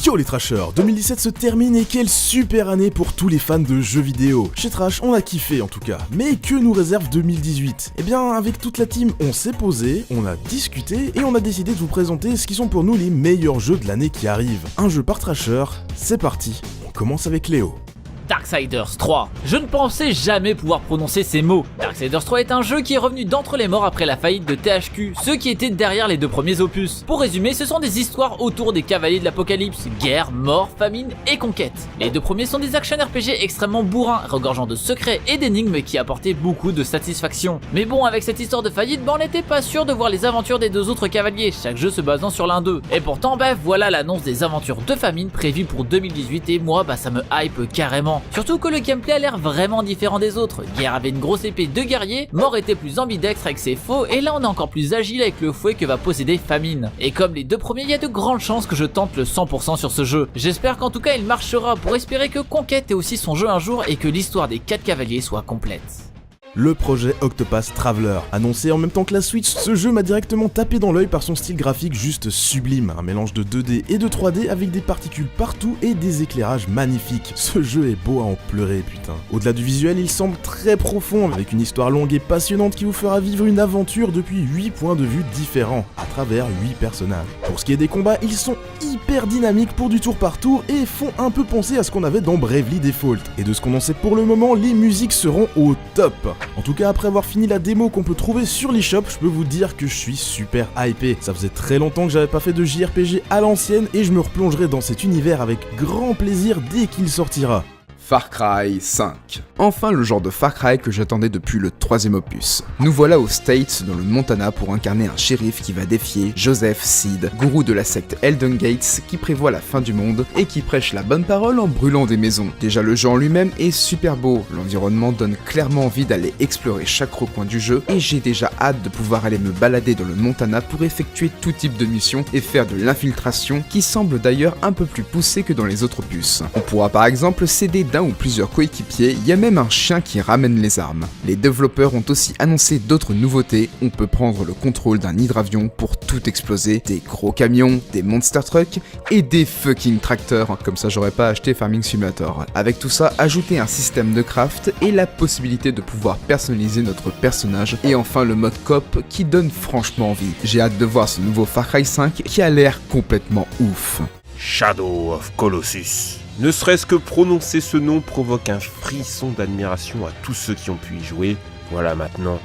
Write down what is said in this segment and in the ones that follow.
Yo les Trashers, 2017 se termine et quelle super année pour tous les fans de jeux vidéo. Chez Trash, on a kiffé en tout cas. Mais que nous réserve 2018 ? Eh bien, avec toute la team, on s'est posé, on a discuté et on a décidé de vous présenter ce qui sont pour nous les meilleurs jeux de l'année qui arrive. Un jeu par Trasher, c'est parti. On commence avec Léo. Darksiders 3. Je ne pensais jamais pouvoir prononcer ces mots. Darksiders 3 est un jeu qui est revenu d'entre les morts après la faillite de THQ, ceux qui étaient derrière les deux premiers opus. Pour résumer, ce sont des histoires autour des cavaliers de l'apocalypse, guerre, mort, famine et conquête. Les deux premiers sont des action RPG extrêmement bourrins, regorgeant de secrets et d'énigmes qui apportaient beaucoup de satisfaction. Mais bon, avec cette histoire de faillite, on n'était pas sûr de voir les aventures des deux autres cavaliers, chaque jeu se basant sur l'un d'eux. Et pourtant, voilà l'annonce des aventures de famine prévues pour 2018 et moi, ça me hype carrément. Surtout que le gameplay a l'air vraiment différent des autres. Guerre avait une grosse épée de guerrier, Mort était plus ambidextre avec ses faux, et là on est encore plus agile avec le fouet que va posséder Famine. Et comme les deux premiers, il y a de grandes chances que je tente le 100% sur ce jeu. J'espère qu'en tout cas il marchera pour espérer que Conquête ait aussi son jeu un jour et que l'histoire des 4 cavaliers soit complète. Le projet Octopath Traveler. Annoncé en même temps que la Switch, ce jeu m'a directement tapé dans l'œil par son style graphique juste sublime. Un mélange de 2D et de 3D avec des particules partout et des éclairages magnifiques. Ce jeu est beau à en pleurer, putain. Au-delà du visuel, il semble très profond, avec une histoire longue et passionnante qui vous fera vivre une aventure depuis 8 points de vue différents, à travers 8 personnages. Pour ce qui est des combats, ils sont hyper dynamiques pour du tour par tour et font un peu penser à ce qu'on avait dans Bravely Default. Et de ce qu'on en sait pour le moment, les musiques seront au top. En tout cas, après avoir fini la démo qu'on peut trouver sur l'eShop, je peux vous dire que je suis super hypé. Ça faisait très longtemps que j'avais pas fait de JRPG à l'ancienne et je me replongerai dans cet univers avec grand plaisir dès qu'il sortira. Far Cry 5. Enfin le genre de Far Cry que j'attendais depuis le 3ème opus. Nous voilà aux States, dans le Montana, pour incarner un shérif qui va défier Joseph Seed, gourou de la secte Elden Gates qui prévoit la fin du monde et qui prêche la bonne parole en brûlant des maisons. Déjà le jeu en lui-même est super beau, l'environnement donne clairement envie d'aller explorer chaque recoin du jeu et j'ai déjà hâte de pouvoir aller me balader dans le Montana pour effectuer tout type de mission et faire de l'infiltration qui semble d'ailleurs un peu plus poussée que dans les autres opus. On pourra par exemple s'aider d'un ou plusieurs coéquipiers, il y a même un chien qui ramène les armes. Les développeurs ont aussi annoncé d'autres nouveautés, on peut prendre le contrôle d'un hydravion pour tout exploser, des gros camions, des monster trucks et des fucking tracteurs, comme ça j'aurais pas acheté Farming Simulator. Avec tout ça, ajouter un système de craft et la possibilité de pouvoir personnaliser notre personnage, et enfin le mode coop qui donne franchement envie. J'ai hâte de voir ce nouveau Far Cry 5 qui a l'air complètement ouf. Shadow of Colossus. Ne serait-ce que prononcer ce nom provoque un frisson d'admiration à tous ceux qui ont pu y jouer. Voilà maintenant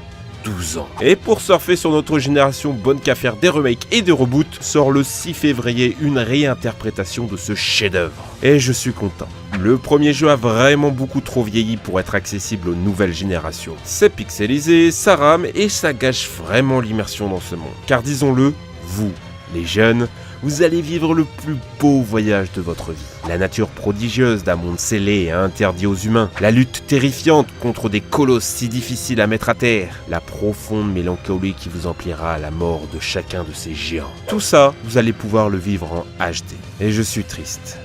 12 ans. Et pour surfer sur notre génération bonne qu'à faire des remakes et des reboots, sort le 6 février une réinterprétation de ce chef-d'œuvre. Et je suis content. Le premier jeu a vraiment beaucoup trop vieilli pour être accessible aux nouvelles générations. C'est pixelisé, ça rame et ça gâche vraiment l'immersion dans ce monde. Car disons-le, vous, les jeunes, vous allez vivre le plus beau voyage de votre vie. La nature prodigieuse d'un monde scellé et interdit aux humains, la lutte terrifiante contre des colosses si difficiles à mettre à terre, la profonde mélancolie qui vous emplira à la mort de chacun de ces géants. Tout ça, vous allez pouvoir le vivre en HD. Et je suis triste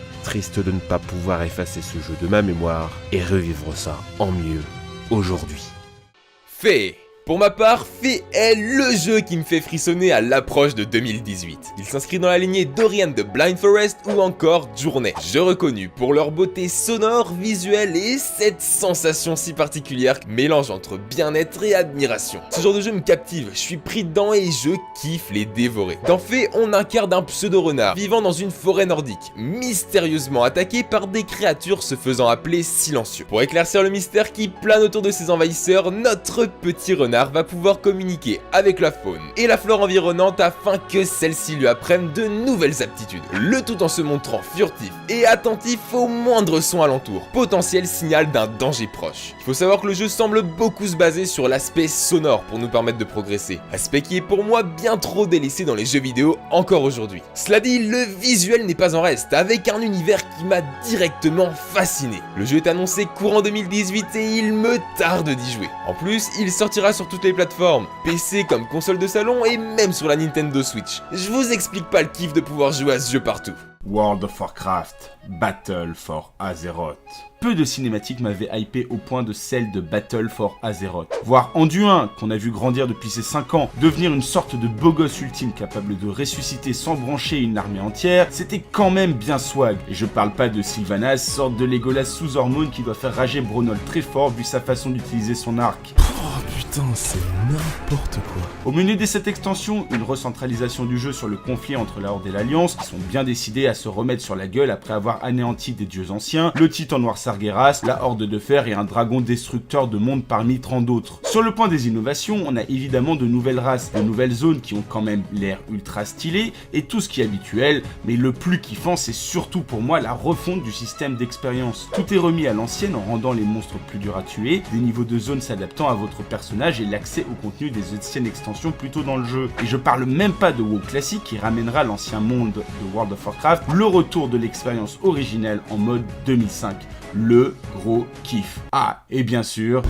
de ne pas pouvoir effacer ce jeu de ma mémoire et revivre ça en mieux aujourd'hui. Fait. Pour ma part, Fe est le jeu qui me fait frissonner à l'approche de 2018. Il s'inscrit dans la lignée d'Ori and the Blind Forest ou encore Journey. Jeux reconnus pour leur beauté sonore, visuelle et cette sensation si particulière, mélange entre bien-être et admiration. Ce genre de jeu me captive, je suis pris dedans et je kiffe les dévorer. Dans Fe, on incarne un pseudo-renard vivant dans une forêt nordique, mystérieusement attaqué par des créatures se faisant appeler silencieux. Pour éclaircir le mystère qui plane autour de ses envahisseurs, notre petit renard va pouvoir communiquer avec la faune et la flore environnante afin que celle-ci lui apprennent de nouvelles aptitudes. Le tout en se montrant furtif et attentif au moindre son alentour, potentiel signal d'un danger proche. Il faut savoir que le jeu semble beaucoup se baser sur l'aspect sonore pour nous permettre de progresser, aspect qui est pour moi bien trop délaissé dans les jeux vidéo encore aujourd'hui. Cela dit, le visuel n'est pas en reste, avec un univers qui m'a directement fasciné. Le jeu est annoncé courant 2018 et il me tarde d'y jouer. En plus, il sortira sur toutes les plateformes, PC comme console de salon et même sur la Nintendo Switch. Je vous explique pas le kiff de pouvoir jouer à ce jeu partout. World of Warcraft, Battle for Azeroth. Peu de cinématiques m'avaient hypé au point de celle de Battle for Azeroth. Voir Anduin, qu'on a vu grandir depuis ses 5 ans, devenir une sorte de beau gosse ultime capable de ressusciter sans brancher une armée entière, c'était quand même bien swag. Et je parle pas de Sylvanas, sorte de Legolas sous hormones qui doit faire rager Bronol très fort vu sa façon d'utiliser son arc. Oh putain, c'est n'importe quoi. Au menu de cette extension, une recentralisation du jeu sur le conflit entre la Horde et l'Alliance, qui sont bien décidés à se remettre sur la gueule après avoir anéanti des dieux anciens, le titan noir Sargeras, la Horde de Fer et un dragon destructeur de monde parmi 30 d'autres. Sur le point des innovations, on a évidemment de nouvelles races, de nouvelles zones qui ont quand même l'air ultra stylé et tout ce qui est habituel, mais le plus kiffant c'est surtout pour moi la refonte du système d'expérience. Tout est remis à l'ancienne en rendant les monstres plus durs à tuer, des niveaux de zones s'adaptant à votre personnage et l'accès au contenu des anciennes extensions plus tôt dans le jeu. Et je parle même pas de WoW classique qui ramènera l'ancien monde de World of Warcraft, le retour de l'expérience originelle en mode 2005. Le gros kiff. Ah, et bien sûr...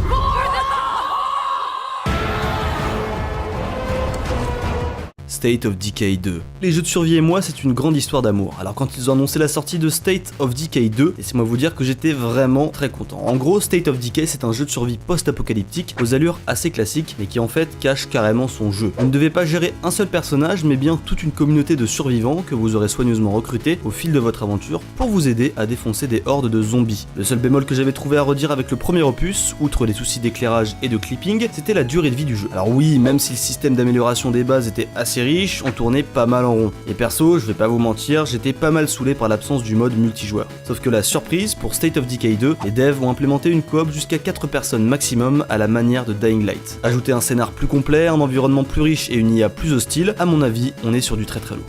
State of Decay 2. Les jeux de survie et moi, c'est une grande histoire d'amour. Alors quand ils ont annoncé la sortie de State of Decay 2, laissez-moi vous dire que j'étais vraiment très content. En gros, State of Decay, c'est un jeu de survie post-apocalyptique aux allures assez classiques, mais qui en fait cache carrément son jeu. Vous ne devez pas gérer un seul personnage, mais bien toute une communauté de survivants que vous aurez soigneusement recrutés au fil de votre aventure pour vous aider à défoncer des hordes de zombies. Le seul bémol que j'avais trouvé à redire avec le premier opus, outre les soucis d'éclairage et de clipping, c'était la durée de vie du jeu. Alors oui, même si le système d'amélioration des bases était assez riche, on tournait pas mal en rond. Et perso, je vais pas vous mentir, j'étais pas mal saoulé par l'absence du mode multijoueur. Sauf que la surprise, pour State of Decay 2, les devs ont implémenté une coop jusqu'à 4 personnes maximum à la manière de Dying Light. Ajouter un scénar plus complet, un environnement plus riche et une IA plus hostile, à mon avis, on est sur du très très lourd.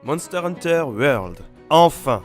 Monster Hunter World. Enfin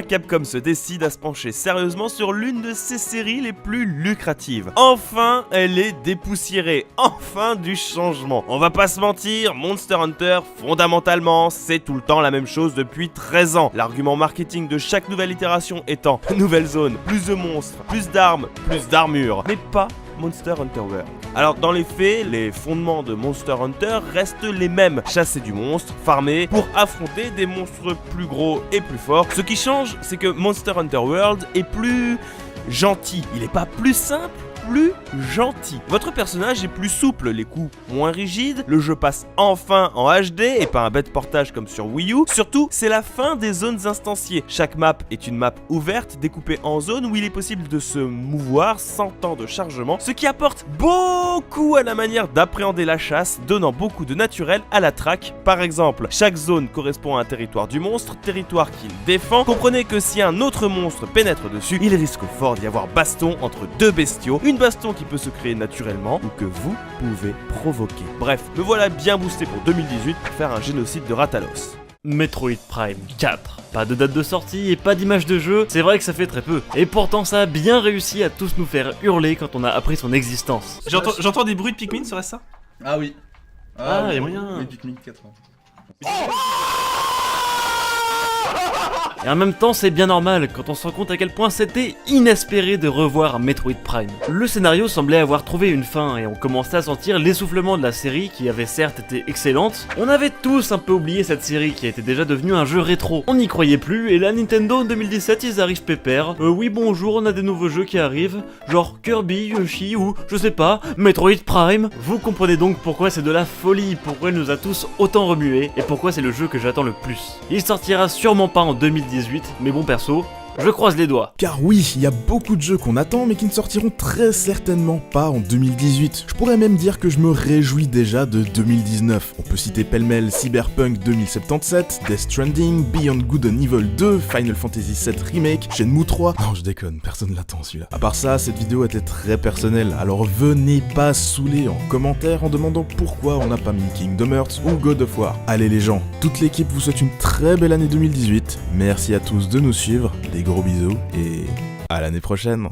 Capcom se décide à se pencher sérieusement sur l'une de ses séries les plus lucratives. Enfin, elle est dépoussiérée. Enfin du changement. On va pas se mentir, Monster Hunter, fondamentalement, c'est tout le temps la même chose depuis 13 ans. L'argument marketing de chaque nouvelle itération étant nouvelle zone, plus de monstres, plus d'armes, plus d'armure, mais pas Monster Hunter World. Alors dans les faits, les fondements de Monster Hunter restent les mêmes. Chasser du monstre, farmer pour affronter des monstres plus gros et plus forts. Ce qui change, c'est que Monster Hunter World est plus gentil. Il est pas plus simple, plus gentil. Votre personnage est plus souple, les coups moins rigides, le jeu passe enfin en HD et pas un bête portage comme sur Wii U. Surtout, c'est la fin des zones instanciées. Chaque map est une map ouverte, découpée en zones où il est possible de se mouvoir sans temps de chargement, ce qui apporte beaucoup à la manière d'appréhender la chasse, donnant beaucoup de naturel à la traque. Par exemple, chaque zone correspond à un territoire du monstre, territoire qu'il défend. Comprenez que si un autre monstre pénètre dessus, il risque fort d'y avoir baston entre deux bestiaux, une baston qui peut se créer naturellement ou que vous pouvez provoquer. Bref, me voilà bien boosté pour 2018 pour faire un génocide de Rathalos. Metroid Prime 4. Pas de date de sortie et pas d'image de jeu, c'est vrai que ça fait très peu. Et pourtant ça a bien réussi à tous nous faire hurler quand on a appris son existence. J'entends des bruits de Pikmin, serait-ce ça? Ah oui. Ah, y'a moyen. Oui, Pikmin 4. Et en même temps, c'est bien normal quand on se rend compte à quel point c'était inespéré de revoir Metroid Prime. Le scénario semblait avoir trouvé une fin et on commençait à sentir l'essoufflement de la série qui avait certes été excellente. On avait tous un peu oublié cette série qui était déjà devenue un jeu rétro. On n'y croyait plus et là Nintendo en 2017 ils arrivent pépère. Oui bonjour, on a des nouveaux jeux qui arrivent, genre Kirby, Yoshi ou je sais pas, Metroid Prime. Vous comprenez donc pourquoi c'est de la folie, pourquoi il nous a tous autant remué et pourquoi c'est le jeu que j'attends le plus. Il sortira sûrement pas en 2018, mais bon perso, je croise les doigts. Car oui, il y a beaucoup de jeux qu'on attend mais qui ne sortiront très certainement pas en 2018. Je pourrais même dire que je me réjouis déjà de 2019. On peut citer pêle-mêle Cyberpunk 2077, Death Stranding, Beyond Good and Evil 2, Final Fantasy VII Remake, Shenmue 3... Non je déconne, personne l'attend celui-là. À part ça, cette vidéo était très personnelle, alors venez pas saouler en commentaire en demandant pourquoi on n'a pas mis Kingdom Hearts ou God of War. Allez les gens, toute l'équipe vous souhaite une très belle année 2018, merci à tous de nous suivre, des gros bisous et à l'année prochaine.